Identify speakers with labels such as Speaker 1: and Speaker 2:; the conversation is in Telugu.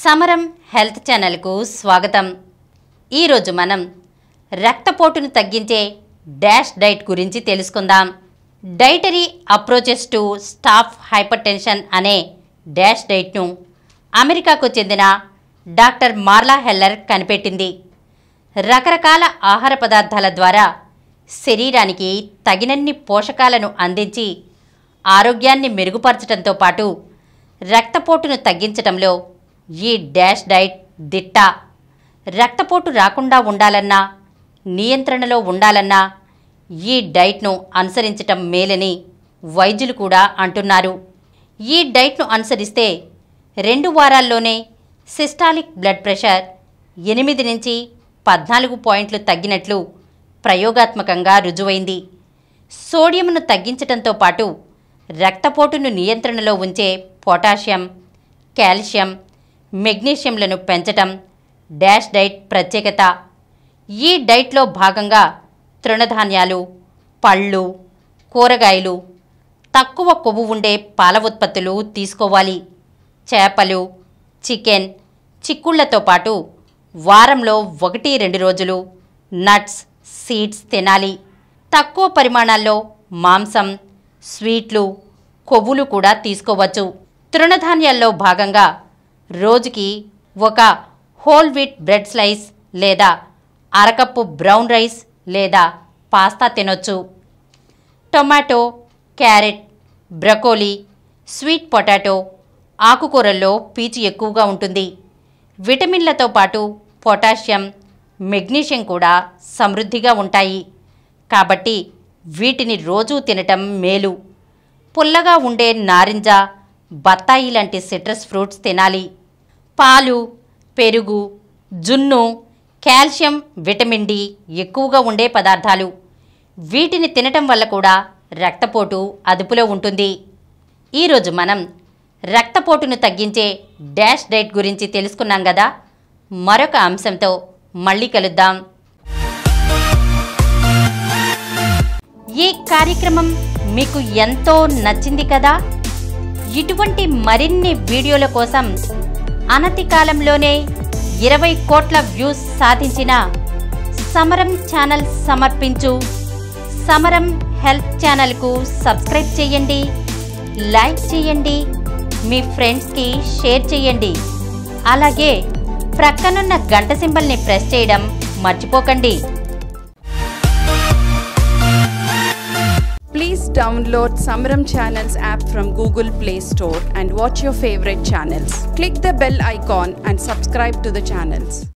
Speaker 1: సమరం హెల్త్ ఛానల్కు స్వాగతం. ఈరోజు మనం రక్తపోటును తగ్గించే డాష్ డైట్ గురించి తెలుసుకుందాం. Dietary approaches to stop hypertension అనే డాష్ డైట్ను అమెరికాకు చెందిన డాక్టర్ మార్లా హెల్లర్ కనిపెట్టింది. రకరకాల ఆహార పదార్థాల ద్వారా శరీరానికి తగినన్ని పోషకాలను అందించి ఆరోగ్యాన్ని మెరుగుపరచడంతో పాటు రక్తపోటును తగ్గించడంలో ఈ డాష్ డైట్ దిట్ట. రక్తపోటు రాకుండా ఉండాలన్నా, నియంత్రణలో ఉండాలన్నా ఈ డైట్ను అనుసరించటం మేలని వైద్యులు కూడా అంటున్నారు. ఈ డైట్ను అనుసరిస్తే 2 వారాల్లోనే సిస్టాలిక్ బ్లడ్ ప్రెషర్ 8 నుంచి 14 పాయింట్లు తగ్గినట్లు ప్రయోగాత్మకంగా రుజువైంది. సోడియంను తగ్గించడంతో పాటు రక్తపోటును నియంత్రణలో ఉంచే పొటాషియం, కాల్షియం, మెగ్నీషియంలను పెంచటం డాష్ డైట్ ప్రత్యేకత. ఈ డైట్లో భాగంగా తృణధాన్యాలు, పళ్ళు, కూరగాయలు, తక్కువ కొవ్వు ఉండే పాల ఉత్పత్తులు తీసుకోవాలి. చేపలు, చికెన్, చిక్కుళ్లతో పాటు వారంలో 1-2 రోజులు నట్స్, సీడ్స్ తినాలి. తక్కువ పరిమాణాల్లో మాంసం, స్వీట్లు, కొవ్వులు కూడా తీసుకోవచ్చు. తృణధాన్యాల్లో భాగంగా రోజుకి ఒక హోల్ వీట్ బ్రెడ్ స్లైస్ లేదా అరకప్పు బ్రౌన్ రైస్ లేదా పాస్తా తినొచ్చు. Tomato, carrot, broccoli, sweet potato, ఆకుకూరల్లో పీచు ఎక్కువగా ఉంటుంది. విటమిన్లతో పాటు పొటాషియం, మెగ్నీషియం కూడా సమృద్ధిగా ఉంటాయి. కాబట్టి వీటిని రోజూ తినటం మేలు. పుల్లగా ఉండే నారింజ, బత్తాయి లాంటి సిట్రస్ ఫ్రూట్స్ తినాలి. పాలు, పెరుగు, జున్ను, కాల్షియం, విటమిన్ డి ఎక్కువగా ఉండే పదార్థాలు. వీటిని తినటం వల్ల కూడా రక్తపోటు అదుపులో ఉంటుంది. ఈరోజు మనం రక్తపోటును తగ్గించే డాష్ డైట్ గురించి తెలుసుకున్నాం కదా. మరొక అంశంతో మళ్ళీ కలుద్దాం. ఈ కార్యక్రమం మీకు ఎంతో నచ్చింది కదా. ఇటువంటి మరిన్ని వీడియోల కోసం అనతి కాలంలోనే 20 కోట్ల వ్యూస్ సాధించిన సమరం ఛానల్ సమర్పించు సమరం హెల్త్ ఛానల్కు సబ్స్క్రైబ్ చేయండి, లైక్ చేయండి, మీ ఫ్రెండ్స్కి షేర్ చేయండి. అలాగే ప్రక్కనున్న గంట సింబల్ని ప్రెస్ చేయడం మర్చిపోకండి.
Speaker 2: Please download Samaram Channels app from Google Play Store and watch your favorite channels. Click the bell icon and subscribe to the channels.